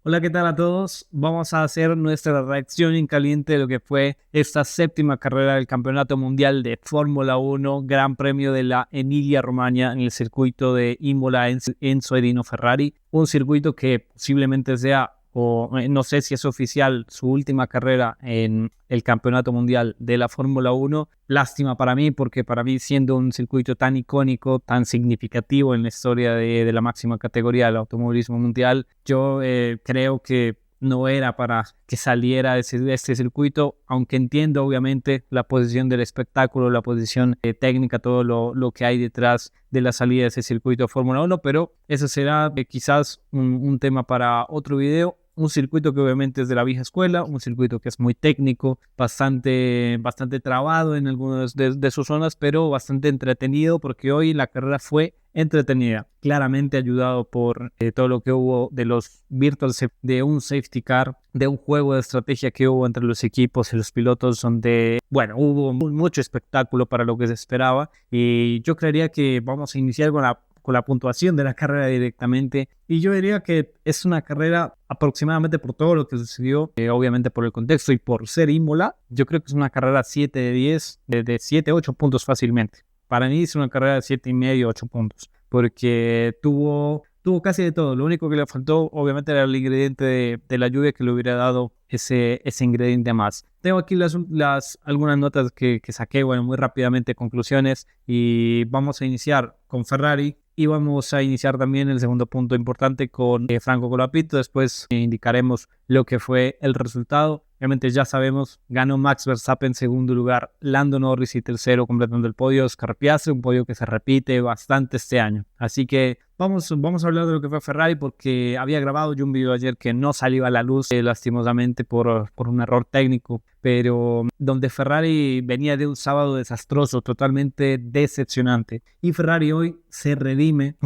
Hola, ¿qué tal a todos? Vamos a hacer nuestra reacción en caliente de lo que fue esta séptima carrera del Campeonato Mundial de Fórmula 1, Gran Premio de la Emilia-Romagna en el circuito de Imola Enzo Edino Ferrari, un circuito que posiblemente sea, o no sé si es oficial, su última carrera en el Campeonato Mundial de la Fórmula 1. Lástima para mí, porque para mí, siendo un circuito tan icónico, tan significativo en la historia de la máxima categoría del automovilismo mundial, yo creo que no era para que saliera de este circuito, aunque entiendo obviamente la posición del espectáculo, la posición técnica, todo lo que hay detrás de la salida de ese circuito de Fórmula 1, pero eso será quizás un tema para otro video. Un circuito que obviamente es de la vieja escuela, un circuito que es muy técnico, bastante trabado en algunas de sus zonas, pero bastante entretenido, porque hoy la carrera fue entretenida, claramente ayudado por todo lo que hubo de los virtual de un safety car, de un juego de estrategia que hubo entre los equipos y los pilotos, donde, bueno, hubo mucho espectáculo para lo que se esperaba, y yo creería que vamos a iniciar con la puntuación de la carrera directamente, y yo diría que es una carrera aproximadamente, por todo lo que sucedió, obviamente por el contexto y por ser Imola, yo creo que es una carrera 7 de 10, de 7, 8 puntos fácilmente. Para mí es una carrera de 7,5, 8 puntos, porque tuvo casi de todo. Lo único que le faltó, obviamente, era el ingrediente de la lluvia, que le hubiera dado ese ingrediente más. Tengo aquí algunas notas que saqué, bueno, muy rápidamente, conclusiones, y vamos a iniciar con Ferrari. Y vamos a iniciar también el segundo punto importante con Franco Colapinto. Después indicaremos lo que fue el resultado. Obviamente ya sabemos, ganó Max Verstappen en segundo lugar, Lando Norris y tercero, completando el podio Oscar Piastri, un podio que se repite bastante este año. Así que vamos a hablar de lo que fue Ferrari, porque había grabado yo un video ayer que no salió a la luz, lastimosamente por un error técnico, pero donde Ferrari venía de un sábado desastroso, totalmente decepcionante, y Ferrari hoy se redime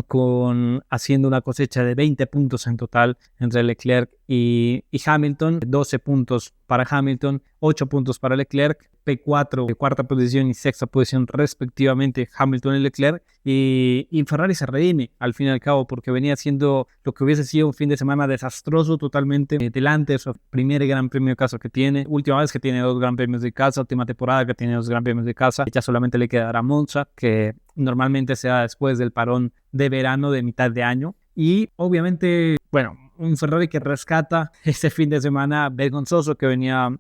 haciendo una cosecha de 20 puntos en total entre Leclerc y Hamilton, 12 puntos para Hamilton, 8 puntos para Leclerc, P4 de cuarta posición y sexta posición respectivamente Hamilton y Leclerc, y Ferrari se redime al fin y al cabo, porque venía haciendo lo que hubiese sido un fin de semana desastroso totalmente, delante de su primer gran premio de casa que tiene, última vez que tiene 2 gran premios de casa, última temporada que tiene 2 gran premios de casa, ya solamente le quedará Monza, que normalmente se da después del parón de verano de mitad de año. Y obviamente, bueno, un Ferrari que rescata ese fin de semana vergonzoso que venía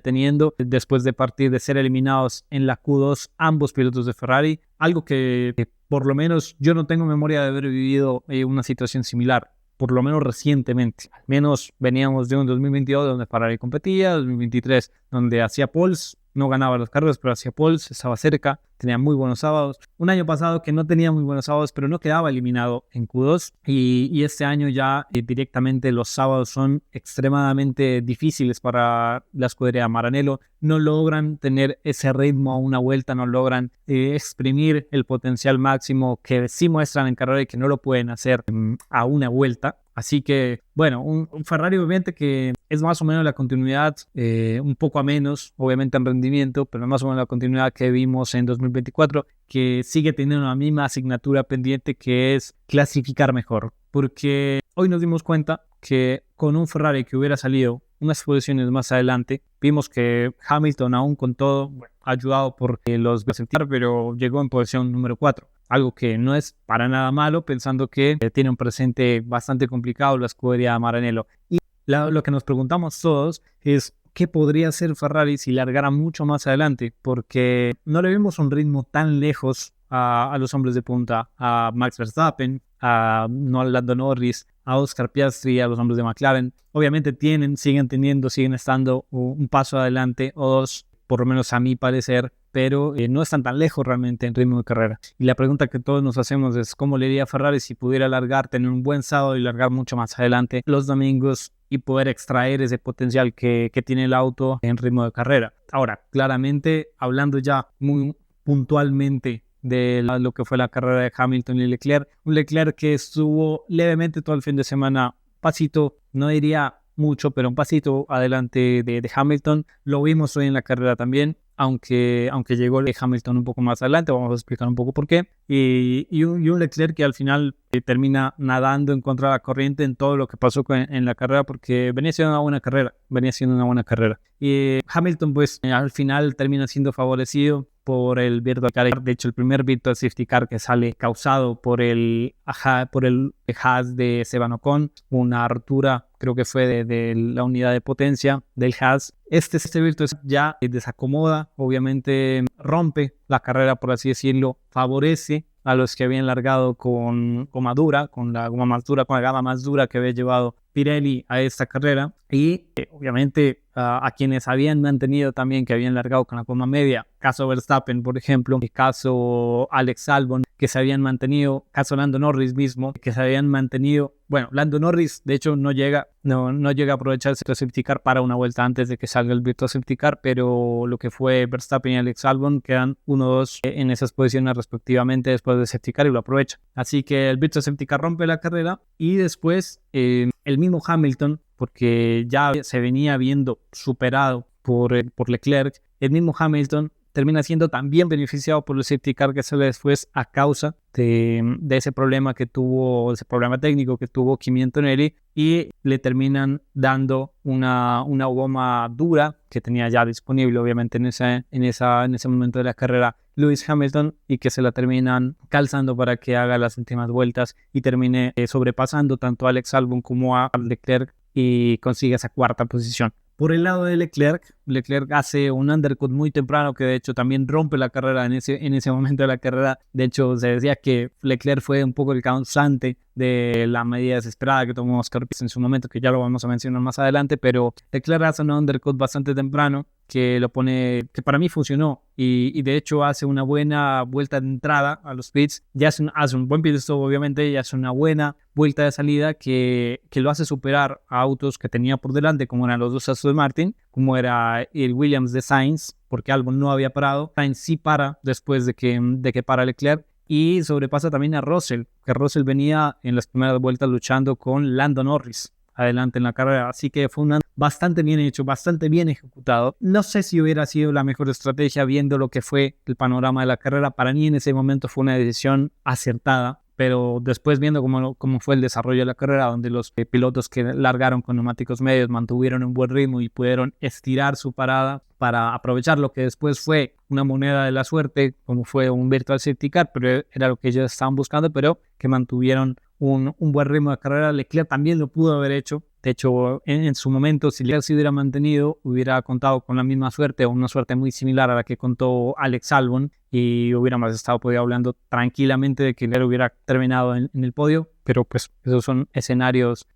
teniendo después de partir, de ser eliminados en la Q2 ambos pilotos de Ferrari, algo que por lo menos yo no tengo memoria de haber vivido una situación similar, por lo menos recientemente. Al menos veníamos de un 2022 donde Ferrari competía, 2023 donde hacía poles, no ganaba las carreras, pero hacía poles, estaba cerca, tenía muy buenos sábados. Un año pasado que no tenía muy buenos sábados, pero no quedaba eliminado en Q2. Y este año ya directamente los sábados son extremadamente difíciles para la escudería Maranello. No logran tener ese ritmo a una vuelta, no logran exprimir el potencial máximo que sí muestran en carrera y que no lo pueden hacer a una vuelta. Así que, bueno, un Ferrari obviamente que es más o menos la continuidad, un poco a menos, obviamente en rendimiento, pero más o menos la continuidad que vimos en 2024, que sigue teniendo la misma asignatura pendiente, que es clasificar mejor. Porque hoy nos dimos cuenta que con un Ferrari que hubiera salido unas posiciones más adelante, vimos que Hamilton, aún con todo, bueno, ayudado por los Mercedes, pero llegó en posición número 4. Algo que no es para nada malo, pensando que tiene un presente bastante complicado la escudería Maranello. Y lo que nos preguntamos todos es qué podría hacer Ferrari si largara mucho más adelante, porque no le vimos un ritmo tan lejos a los hombres de punta, a Max Verstappen, a Lando Norris, a Oscar Piastri, a los hombres de McLaren. Obviamente siguen estando un paso adelante o dos, por lo menos a mi parecer, pero no están tan lejos realmente en ritmo de carrera. Y la pregunta que todos nos hacemos es cómo le iría a Ferrari si pudiera largar, tener un buen sábado y largar mucho más adelante los domingos y poder extraer ese potencial que tiene el auto en ritmo de carrera. Ahora, claramente, hablando ya muy puntualmente de lo que fue la carrera de Hamilton y Leclerc, un Leclerc que estuvo levemente todo el fin de semana, pasito, no diría mucho, pero un pasito adelante de Hamilton. Lo vimos hoy en la carrera también. aunque llegó Hamilton un poco más adelante, vamos a explicar un poco por qué, y un Leclerc que al final termina nadando en contra de la corriente en todo lo que pasó en la carrera, porque venía siendo una buena carrera, y Hamilton pues al final termina siendo favorecido por el virtual car. De hecho, el primer virtual safety car que sale causado por el Haas de Esteban Ocon, una rotura, creo que fue de la unidad de potencia del Haas. Este virtual ya desacomoda, obviamente rompe la carrera, por así decirlo, favorece a los que habían largado con goma dura, con la goma más dura que había llevado Pirelli a esta carrera, y obviamente a quienes habían mantenido también, que habían largado con la goma media, caso Verstappen, por ejemplo, el caso Alex Albon, que se habían mantenido, caso Lando Norris mismo, que se habían mantenido. Bueno, Lando Norris, de hecho, no llega a aprovechar el virtual safety car para una vuelta antes de que salga el virtual safety car, pero lo que fue Verstappen y Alex Albon quedan 1-2 en esas posiciones respectivamente después del safety car y lo aprovecha. Así que el virtual safety car rompe la carrera y después el mismo Hamilton, porque ya se venía viendo superado por Leclerc, el mismo Hamilton termina siendo también beneficiado por el safety car que sale después a causa de ese problema técnico que tuvo Kimi Antonelli, y le terminan dando una goma dura que tenía ya disponible obviamente en ese momento de la carrera Lewis Hamilton, y que se la terminan calzando para que haga las últimas vueltas y termine sobrepasando tanto a Alex Albon como a Leclerc y consigue esa cuarta posición. Por el lado de Leclerc hace un undercut muy temprano que de hecho también rompe la carrera en ese momento de la carrera. De hecho, se decía que Leclerc fue un poco el causante de la medida desesperada que tomó Oscar Piastri en su momento, que ya lo vamos a mencionar más adelante, pero Leclerc hace un undercut bastante temprano que para mí funcionó, y de hecho hace una buena vuelta de entrada a los pits, ya hace un buen pit stop obviamente, y hace una buena vuelta de salida que lo hace superar a autos que tenía por delante, como eran los dos Aston Martin, como era el Williams de Sainz, porque Albon no había parado. Sainz sí para después de que para Leclerc, y sobrepasa también a Russell, que Russell venía en las primeras vueltas luchando con Lando Norris adelante en la carrera, así que fue un bastante bien hecho, bastante bien ejecutado. No sé si hubiera sido la mejor estrategia viendo lo que fue el panorama de la carrera. Para mí en ese momento fue una decisión acertada, pero después viendo cómo fue el desarrollo de la carrera, donde los pilotos que largaron con neumáticos medios mantuvieron un buen ritmo y pudieron estirar su parada para aprovechar lo que después fue una moneda de la suerte, como fue un virtual safety car, pero era lo que ellos estaban buscando, pero que mantuvieron un buen ritmo de carrera. Leclerc también lo pudo haber hecho. De hecho, en su momento, si Leclerc se hubiera mantenido, hubiera contado con la misma suerte, o una suerte muy similar a la que contó Alex Albon, y hubiéramos podido hablando tranquilamente de que Leclerc hubiera terminado en el podio. Pero pues esos son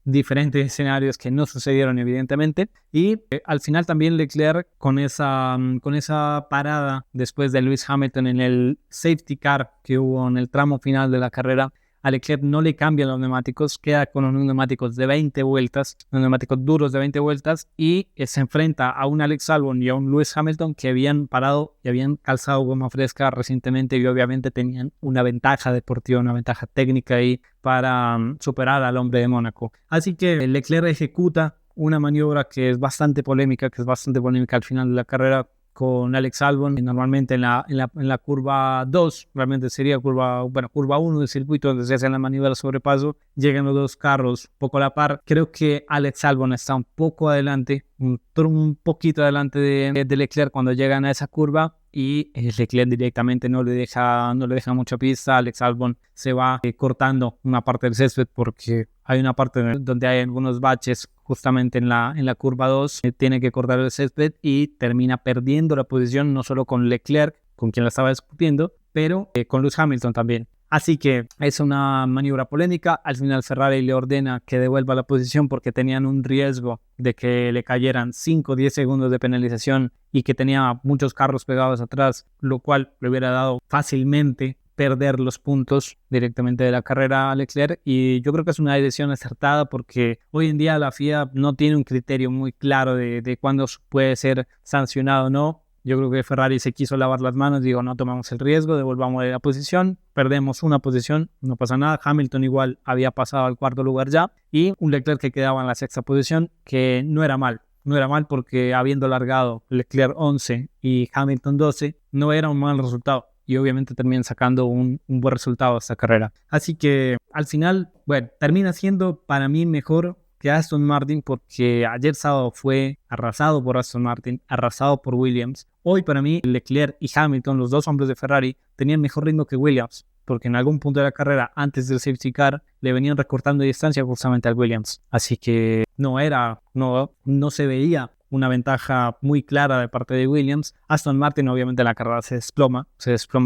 diferentes escenarios que no sucedieron evidentemente. Y al final también Leclerc con esa parada después de Lewis Hamilton en el safety car que hubo en el tramo final de la carrera, a Leclerc no le cambian los neumáticos, queda con unos neumáticos de 20 vueltas, unos neumáticos duros de 20 vueltas, y se enfrenta a un Alex Albon y a un Lewis Hamilton que habían parado y habían calzado goma fresca recientemente, y obviamente tenían una ventaja deportiva, una ventaja técnica ahí para superar al hombre de Mónaco. Así que Leclerc ejecuta una maniobra que es bastante polémica al final de la carrera con Alex Albon, y normalmente en la curva 2, realmente sería curva 1 del circuito, donde se hace la maniobra de sobrepaso, llegan los dos carros poco a la par. Creo que Alex Albon está un poco adelante, un poquito adelante de Leclerc cuando llegan a esa curva, y Leclerc directamente no le deja mucha pista. Alex Albon se va cortando una parte del césped, porque hay una parte donde hay algunos baches justamente en la curva 2, tiene que cortar el césped y termina perdiendo la posición, no solo con Leclerc, con quien la estaba discutiendo, pero con Lewis Hamilton también. Así que es una maniobra polémica. Al final Ferrari le ordena que devuelva la posición porque tenían un riesgo de que le cayeran 5 o 10 segundos de penalización y que tenía muchos carros pegados atrás, lo cual le hubiera dado fácilmente perder los puntos directamente de la carrera a Leclerc. Y yo creo que es una decisión acertada, porque hoy en día la FIA no tiene un criterio muy claro de cuándo puede ser sancionado o no. Yo creo que Ferrari se quiso lavar las manos, digo, no tomamos el riesgo, devolvamos la posición, perdemos una posición, no pasa nada. Hamilton igual había pasado al cuarto lugar ya, y un Leclerc que quedaba en la sexta posición, que no era mal. no era mal porque habiendo largado Leclerc 11 y Hamilton 12, no era un mal resultado. Y obviamente terminan sacando un buen resultado esta carrera. Así que al final, bueno, termina siendo para mí mejor que Aston Martin porque ayer sábado fue arrasado por Aston Martin, arrasado por Williams. Hoy para mí Leclerc y Hamilton, los dos hombres de Ferrari, tenían mejor ritmo que Williams porque en algún punto de la carrera, antes del safety car, le venían recortando distancia justamente al Williams. Así que no se veía una ventaja muy clara de parte de Williams. Aston Martin obviamente en la carrera se desploma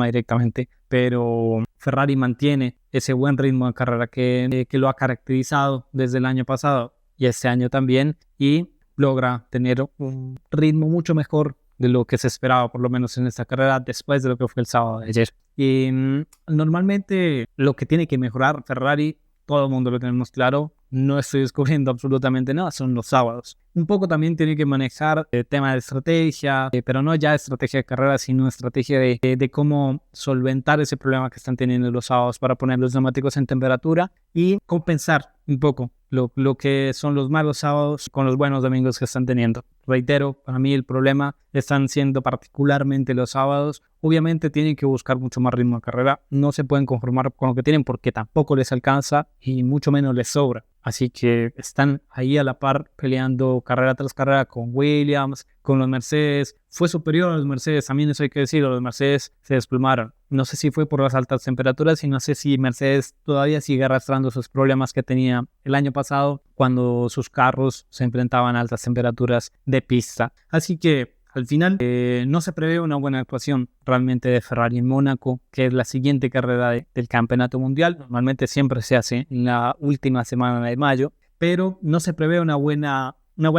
directamente, pero Ferrari mantiene ese buen ritmo de carrera que lo ha caracterizado desde el año pasado y este año también, y logra tener un ritmo mucho mejor de lo que se esperaba, por lo menos en esta carrera, después de lo que fue el sábado de ayer. Y normalmente lo que tiene que mejorar Ferrari, todo el mundo lo tenemos claro, no estoy descubriendo absolutamente nada, son los sábados. Un poco también tiene que manejar el tema de estrategia, pero no ya estrategia de carrera, sino estrategia de cómo solventar ese problema que están teniendo los sábados para poner los neumáticos en temperatura y compensar un poco lo que son los malos sábados con los buenos domingos que están teniendo. Reitero, para mí el problema están siendo particularmente los sábados. Obviamente tienen que buscar mucho más ritmo de carrera, no se pueden conformar con lo que tienen porque tampoco les alcanza y mucho menos les sobra. Así que están ahí a la par peleando carrera tras carrera con Williams, con los Mercedes. Fue superior a los Mercedes, también eso hay que decirlo, los Mercedes se desplumaron. No sé si fue por las altas temperaturas y no sé si Mercedes todavía sigue arrastrando esos problemas que tenía el año pasado cuando sus carros se enfrentaban a altas temperaturas de pista. Así que al final no se prevé una buena actuación realmente de Ferrari en Mónaco, que es la siguiente carrera del campeonato mundial. Normalmente siempre se hace en la última semana de mayo, pero no se prevé una buena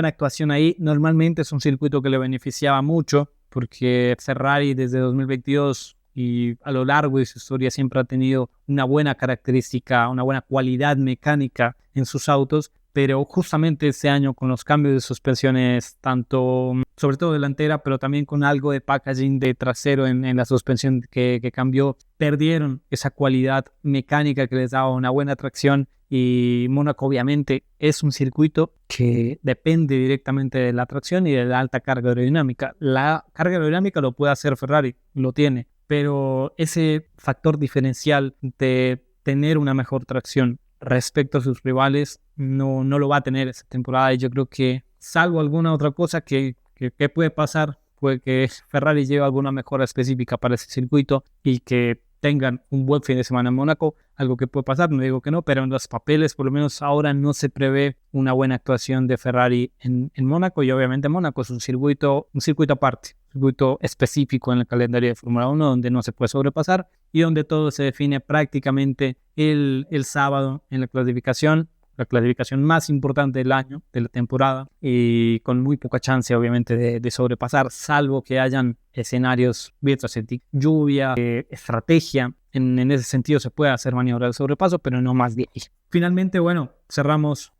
actuación ahí. Normalmente es un circuito que le beneficiaba mucho porque Ferrari desde 2022 y a lo largo de su historia siempre ha tenido una buena característica, una buena cualidad mecánica en sus autos, pero justamente este año con los cambios de suspensiones, tanto sobre todo delantera, pero también con algo de packaging de trasero en la suspensión que cambió, perdieron esa cualidad mecánica que les daba una buena tracción. Y Mónaco obviamente es un circuito que depende directamente de la tracción y de la alta carga aerodinámica. La carga aerodinámica lo puede hacer Ferrari, lo tiene, pero ese factor diferencial de tener una mejor tracción respecto a sus rivales no lo va a tener esta temporada. Y yo creo que salvo alguna otra cosa que puede pasar, puede que Ferrari lleve alguna mejora específica para ese circuito y que tengan un buen fin de semana en Mónaco, algo que puede pasar, no digo que no, pero en los papeles por lo menos ahora no se prevé una buena actuación de Ferrari en Mónaco. Y obviamente Mónaco es un circuito aparte, un circuito específico en el calendario de Fórmula 1 donde no se puede sobrepasar y donde todo se define prácticamente el sábado en la clasificación más importante del año, de la temporada, y con muy poca chance obviamente de sobrepasar, salvo que hayan escenarios lluvia, estrategia. En ese sentido se puede hacer maniobra de sobrepaso, pero no más de ahí. Finalmente, bueno, cerramos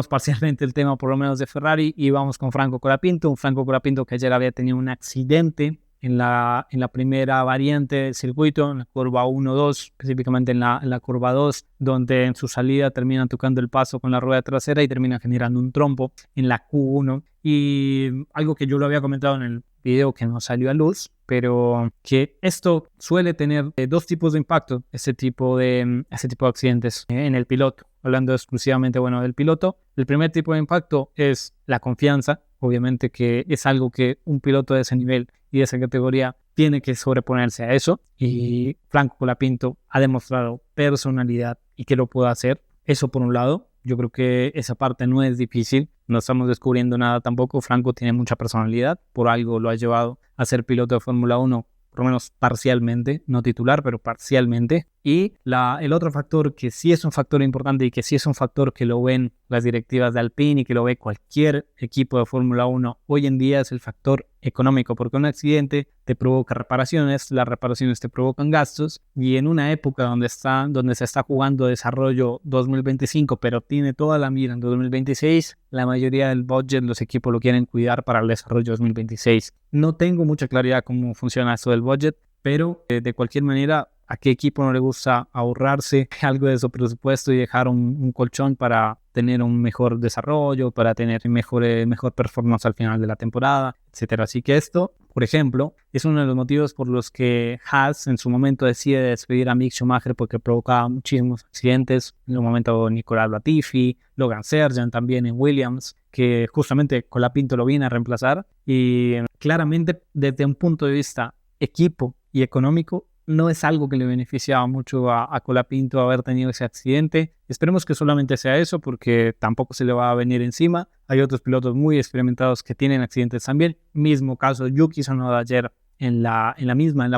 parcialmente el tema por lo menos de Ferrari y vamos con Franco Colapinto, un Franco Colapinto que ayer había tenido un accidente en la primera variante del circuito, en la curva 1-2, específicamente en la curva 2, donde en su salida terminan tocando el paso con la rueda trasera y termina generando un trompo en la Q1. Y algo que yo lo había comentado en el video que no salió a luz, pero que esto suele tener dos tipos de impacto, ese tipo de accidentes en el piloto. Hablando exclusivamente del piloto, el primer tipo de impacto es la confianza, obviamente que es algo que un piloto de ese nivel y de esa categoría tiene que sobreponerse a eso, y Franco Colapinto ha demostrado personalidad y que lo puede hacer. Eso por un lado, yo creo que esa parte no es difícil, no estamos descubriendo nada tampoco. Franco tiene mucha personalidad, por algo lo ha llevado a ser piloto de Fórmula 1, por lo menos parcialmente, no titular, pero parcialmente. Y el otro factor que sí es un factor importante y que sí es un factor que lo ven las directivas de Alpine y que lo ve cualquier equipo de Fórmula 1 hoy en día es el factor económico, porque un accidente te provoca reparaciones, las reparaciones te provocan gastos, y en una época donde se está jugando desarrollo 2025, pero tiene toda la mira en 2026, la mayoría del budget los equipos lo quieren cuidar para el desarrollo 2026. No tengo mucha claridad cómo funciona esto del budget, pero de cualquier manera ¿A qué equipo no le gusta ahorrarse algo de su presupuesto y dejar un colchón para tener un mejor desarrollo, para tener mejor performance al final de la temporada, etcétera? Así que esto, por ejemplo, es uno de los motivos por los que Haas en su momento decide despedir a Mick Schumacher, porque provocaba muchísimos accidentes. En un momento Nicolas Latifi, Logan Sargent también en Williams, que justamente Colapinto lo viene a reemplazar. Y claramente desde un punto de vista equipo y económico, no es algo que le beneficiaba mucho a Colapinto haber tenido ese accidente. Esperemos que solamente sea eso, porque tampoco se le va a venir encima. Hay otros pilotos muy experimentados que tienen accidentes también. Mismo caso Yuki Tsunoda ayer en la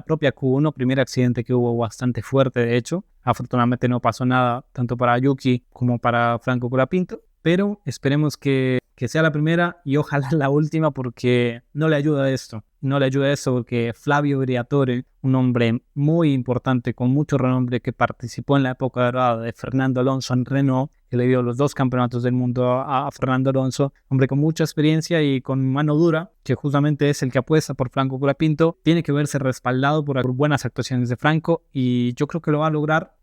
propia Q1, primer accidente que hubo bastante fuerte de hecho. Afortunadamente no pasó nada tanto para Yuki como para Franco Colapinto, pero esperemos que sea la primera y ojalá la última, porque no le ayuda esto. No le ayuda esto porque Flavio Briatore, un hombre muy importante, con mucho renombre, que participó en la época dorada de Fernando Alonso en Renault, que le dio los 2 campeonatos del mundo a Fernando Alonso, hombre con mucha experiencia y con mano dura, que justamente es el que apuesta por Franco Colapinto, tiene que verse respaldado por buenas actuaciones de Franco, y yo creo que lo va a lograr.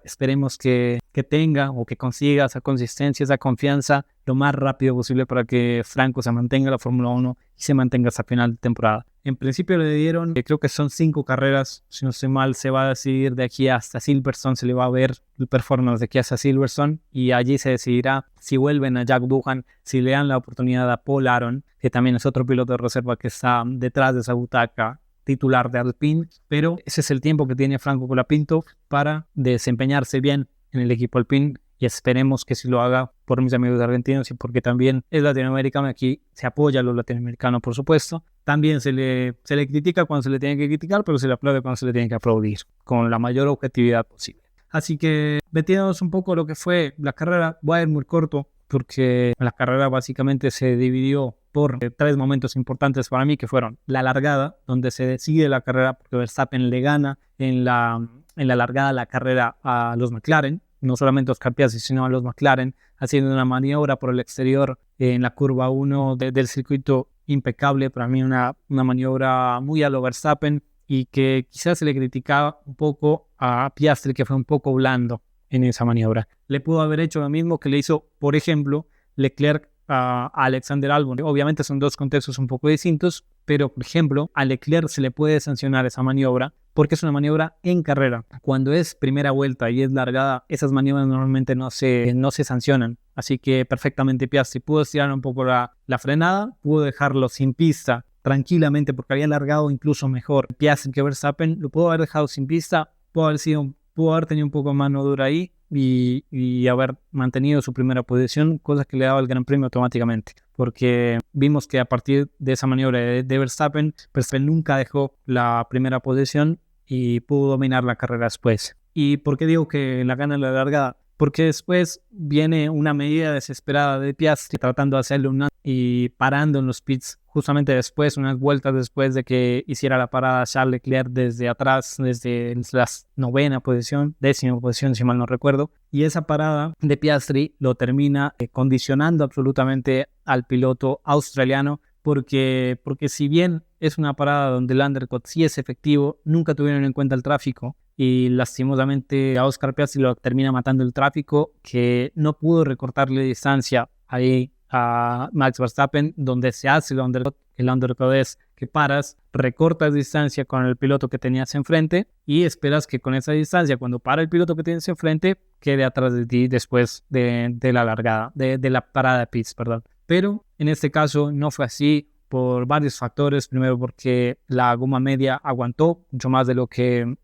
Esperemos que tenga o que consiga esa consistencia, esa confianza lo más rápido posible para que Franco se mantenga en la Fórmula 1 y se mantenga hasta final de temporada. En principio le dieron, creo que son 5 carreras, si no estoy mal, se va a decidir de aquí hasta Silverstone, se le va a ver el performance de aquí hasta Silverstone, y allí se decidirá si vuelven a Jack Doohan, si le dan la oportunidad a Paul Aron, que también es otro piloto de reserva que está detrás de esa butaca titular de Alpine, pero ese es el tiempo que tiene Franco Colapinto para desempeñarse bien en el equipo Alpine, y esperemos que sí lo haga por mis amigos argentinos y porque también es latinoamericano. Aquí se apoya a los latinoamericanos, por supuesto. También se le critica cuando se le tiene que criticar, pero se le aplaude cuando se le tiene que aplaudir, con la mayor objetividad posible. Así que, metiéndonos un poco lo que fue la carrera, voy a ir muy corto, porque la carrera básicamente se dividió por 3 momentos importantes para mí, que fueron la largada, donde se decide la carrera, porque Verstappen le gana en la largada la carrera a los McLaren, no solamente a Oscar Piastri, sino a los McLaren, haciendo una maniobra por el exterior en la curva 1 del circuito impecable. Para mí una maniobra muy a lo Verstappen, y que quizás se le criticaba un poco a Piastri, que fue un poco blando en esa maniobra. Le pudo haber hecho lo mismo que le hizo, por ejemplo, Leclerc a Alexander Albon. Obviamente son 2 contextos un poco distintos, pero por ejemplo a Leclerc se le puede sancionar esa maniobra porque es una maniobra en carrera. Cuando es primera vuelta y es largada, esas maniobras normalmente no se sancionan. Así que perfectamente Piastri pudo estirar un poco la frenada, pudo dejarlo sin pista tranquilamente, porque había largado incluso mejor Piastri que Verstappen. Lo pudo haber dejado sin pista, pudo haber tenido un poco de mano dura ahí y haber mantenido su primera posición, cosa que le daba el Gran Premio automáticamente, porque vimos que a partir de esa maniobra de Verstappen nunca dejó la primera posición y pudo dominar la carrera después. ¿Y por qué digo que la gana en la largada? Porque después viene una medida desesperada de Piastri tratando de hacerle y parando en los pits justamente después, unas vueltas después de que hiciera la parada Charles Leclerc desde atrás, desde la 9ª posición, 10ª posición si mal no recuerdo, y esa parada de Piastri lo termina condicionando absolutamente al piloto australiano, porque si bien es una parada donde el undercut sí es efectivo, nunca tuvieron en cuenta el tráfico, y lastimosamente a Oscar Piastri lo termina matando el tráfico, que no pudo recortarle distancia ahí a Max Verstappen, donde se hace el undercut. El undercut es que paras, recortas distancia con el piloto que tenías enfrente y esperas que con esa distancia, cuando para el piloto que tienes enfrente, quede atrás de ti después de la largada, de la parada de pits, perdón. Pero en este caso no fue así, por varios factores. Primero, porque la goma media aguantó mucho más de lo que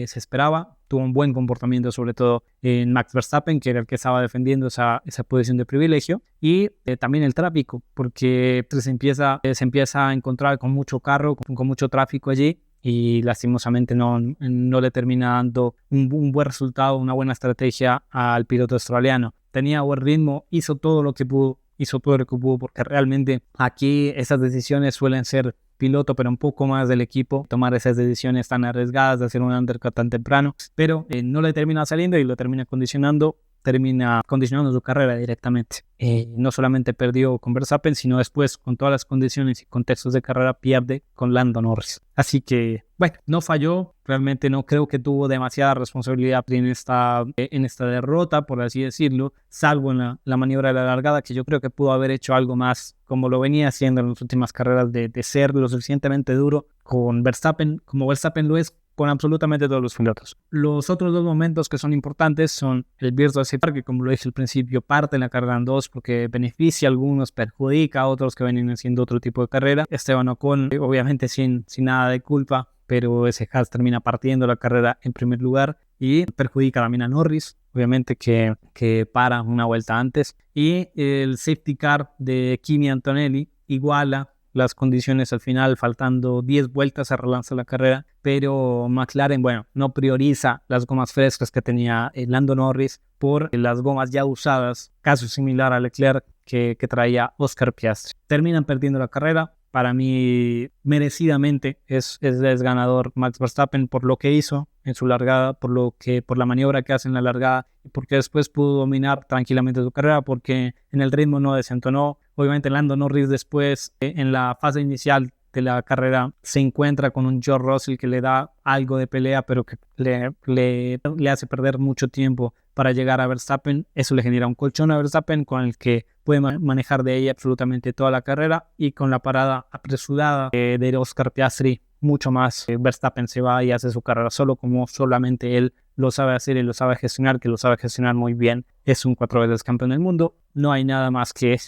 se esperaba. Tuvo un buen comportamiento, sobre todo en Max Verstappen, que era el que estaba defendiendo esa posición de privilegio. Y también el tráfico, porque se empieza a encontrar con mucho carro, con mucho tráfico allí, y lastimosamente no le termina dando un buen resultado, una buena estrategia al piloto australiano. Tenía buen ritmo, hizo todo lo que pudo, porque realmente aquí esas decisiones suelen ser piloto, pero un poco más del equipo, tomar esas decisiones tan arriesgadas de hacer un undercut tan temprano, pero no le termina saliendo y lo termina condicionando termina condicionando su carrera directamente. No solamente perdió con Verstappen, sino después con todas las condiciones y contextos de carrera pierde con Lando Norris. Así que, bueno, no falló. Realmente no creo que tuvo demasiada responsabilidad en esta derrota, por así decirlo, salvo en la maniobra de la largada, que yo creo que pudo haber hecho algo más, como lo venía haciendo en las últimas carreras, de ser lo suficientemente duro con Verstappen, como Verstappen lo es con absolutamente todos los pilotos. Los otros dos momentos que son importantes son el virtual safety car, que como lo dije al principio, parte en la carrera en dos porque beneficia a algunos, perjudica a otros que vienen haciendo otro tipo de carrera. Esteban Ocon, obviamente sin nada de culpa, pero ese Haas termina partiendo la carrera en primer lugar y perjudica también a Norris, obviamente que para una vuelta antes. Y el safety car de Kimi Antonelli iguala las condiciones al final, faltando 10 vueltas se relanza la carrera, pero McLaren, bueno, no prioriza las gomas frescas que tenía Lando Norris por las gomas ya usadas, caso similar a Leclerc que traía Oscar Piastri. Terminan perdiendo la carrera. Para mí, merecidamente es ganador Max Verstappen por lo que hizo en su largada, por la maniobra que hace en la largada, y porque después pudo dominar tranquilamente su carrera, porque en el ritmo no desentonó. Obviamente Lando Norris después, en la fase inicial de la carrera, se encuentra con un George Russell que le da algo de pelea, pero que le hace perder mucho tiempo para llegar a Verstappen. Eso le genera un colchón a Verstappen con el que puede manejar de ahí absolutamente toda la carrera, y con la parada apresurada de Oscar Piastri, mucho más. Verstappen se va y hace su carrera solo, como solamente él lo sabe hacer y lo sabe gestionar, que lo sabe gestionar muy bien. Es un 4 veces campeón del mundo. No hay nada más que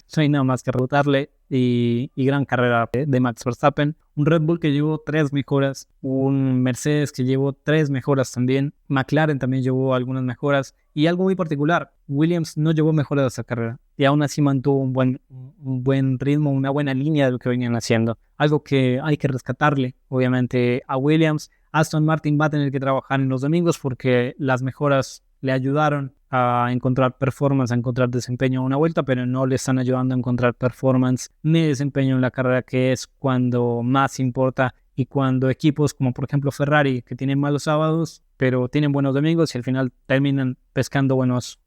rebotarle, y gran carrera de Max Verstappen. Un Red Bull que llevó 3 mejoras, un Mercedes que llevó 3 mejoras también, McLaren también llevó algunas mejoras, y algo muy particular, Williams no llevó mejoras a esta carrera y aún así mantuvo un buen ritmo, una buena línea de lo que venían haciendo. Algo que hay que rescatarle, obviamente, a Williams. Aston Martin va a tener que trabajar en los domingos porque las mejoras le ayudaron a encontrar performance, a encontrar desempeño a una vuelta, pero no le están ayudando a encontrar performance ni desempeño en la carrera, que es cuando más importa, y cuando equipos como por ejemplo Ferrari, que tienen malos sábados pero tienen buenos domingos y al final terminan pescando buenos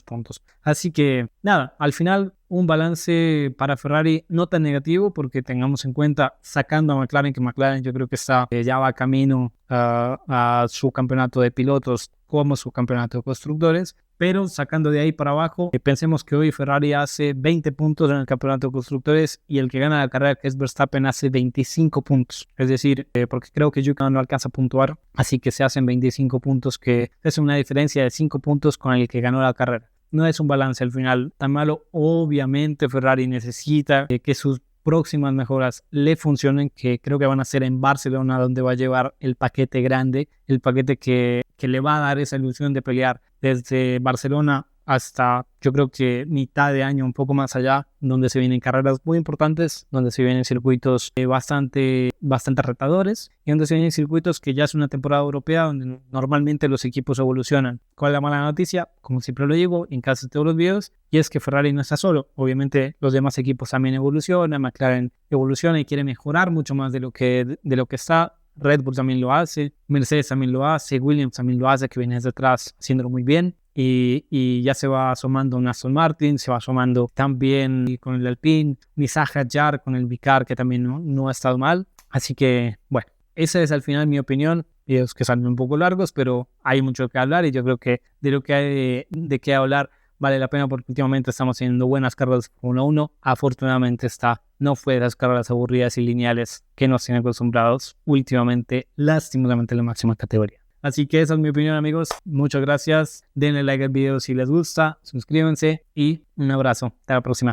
puntos. Así que nada, al final un balance para Ferrari no tan negativo, porque tengamos en cuenta, sacando a McLaren, que McLaren yo creo que ya va camino a su campeonato de pilotos como su campeonato de constructores, pero sacando de ahí para abajo, pensemos que hoy Ferrari hace 20 puntos en el campeonato de constructores y el que gana la carrera, que es Verstappen, hace 25 puntos. Es decir, porque creo que Yuka no alcanza a puntuar, así que se hacen 25 puntos, que es una diferencia de 5 puntos con el que ganó la carrera. No es un balance al final tan malo. Obviamente Ferrari necesita que sus próximas mejoras le funcionen, que creo que van a ser en Barcelona, donde va a llevar el paquete grande, el paquete que le va a dar esa ilusión de pelear desde Barcelona hasta, yo creo que mitad de año, un poco más allá, donde se vienen carreras muy importantes, donde se vienen circuitos bastante retadores, y donde se vienen circuitos que ya es una temporada europea donde normalmente los equipos evolucionan. ¿Cuál es la mala noticia? Como siempre lo digo en casi todos los videos, y es que Ferrari no está solo. Obviamente los demás equipos también evolucionan, McLaren evoluciona y quiere mejorar mucho más de lo que está. Red Bull también lo hace, Mercedes también lo hace, Williams también lo hace, que viene desde atrás haciéndolo muy bien. Y ya se va asomando un Aston Martin, se va asomando también con el Alpine, Nissan Hadjar con el Vicar, que también no ha estado mal. Así que, bueno, esa es al final mi opinión. Videos que salen un poco largos, pero hay mucho que hablar, y yo creo que de lo que hay de qué hablar vale la pena, porque últimamente estamos teniendo buenas carreras de Fórmula 1. Afortunadamente no fue de las carreras aburridas y lineales que nos tienen acostumbrados últimamente, lastimosamente, en la máxima categoría. Así que esa es mi opinión, amigos. Muchas gracias. Denle like al video si les gusta, suscríbanse y un abrazo. Hasta la próxima.